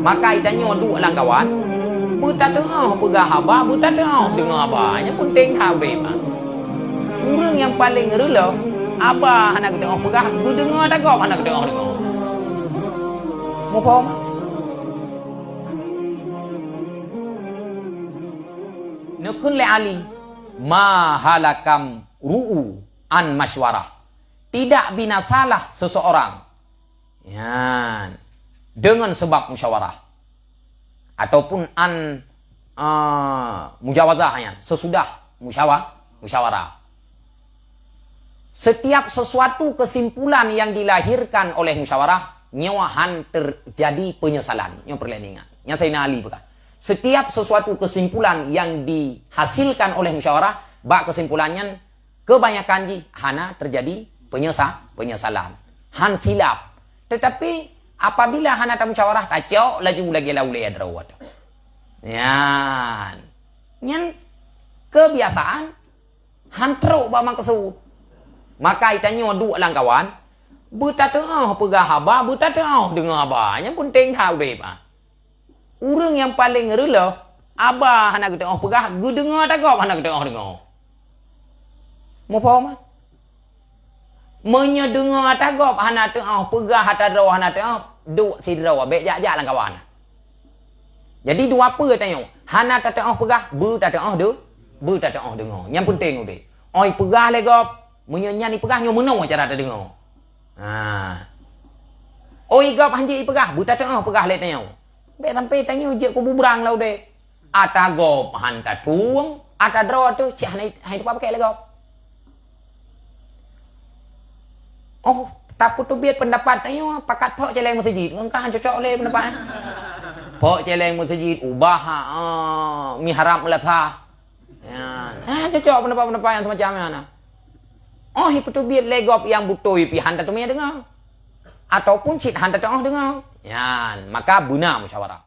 Maka itanya duk lang kawan. Buta tengah pegah haba, buta tengah dengar haba. Yang penting habis. Orang yang paling rela, abah anak tengah pegah, gu dengar tak kau anak tengah dengar. Mau faham? Nakun le ali ma halakam ru'u an masywarah. Tidak binasalah seseorang ya, dengan sebab musyawarah ataupun an mujawadah sesudah musyawarah. Setiap sesuatu kesimpulan yang dilahirkan oleh musyawarah nyawahan terjadi penyesalan. Yang perlu ingat. Yang saya Ali bukan. Setiap sesuatu kesimpulan yang dihasilkan oleh musyawarah, bak kesimpulannya kebanyakan hana terjadi penyesalan. Han silap. Tetapi apabila hana tak musyawarah, kacau laju lagi laulai adrawat. Yan kebiasaan han teruk bama kesud. Maka itanya duk lang kawan. Buta tengah pegah haba, buta tengah dengar haba. Yang penting tahu deh. Orang yang paling rela, abah anak tengah pegah, gu dengar tak kau anak tengah dengar. Mau faham? Menyedengar tak kau anak tengah pegah hatta rawah anak tengah duk sidrawah baik jak lang kawan. Jadi dua apa tanya? Hana tak tengah pegah, bu tak tengah dengar. Yang penting deh. Oi pegah le kau. Menyanyi pegahnya mana cara tak dengar. Oi gap hanji pegah, buta tengah pegah le tanya. Baik sampai tanya je ku bubrang lau deh. Ata gop hanta tuang, ata draw tu cik hai tu pakai le gop. Oh, tak putu biat pendapat tanya pakat pok celeng masjid. Engkau cocok le pendapat. Pok celeng masjid ubah mihrab melatah. Cocok pendapat-pendapat yang semacam mana. Oh, itu biar legop yang butuh pihan tak tumia dengar. Ataupun cik han tak tengah dengar. Maka guna musyawarah.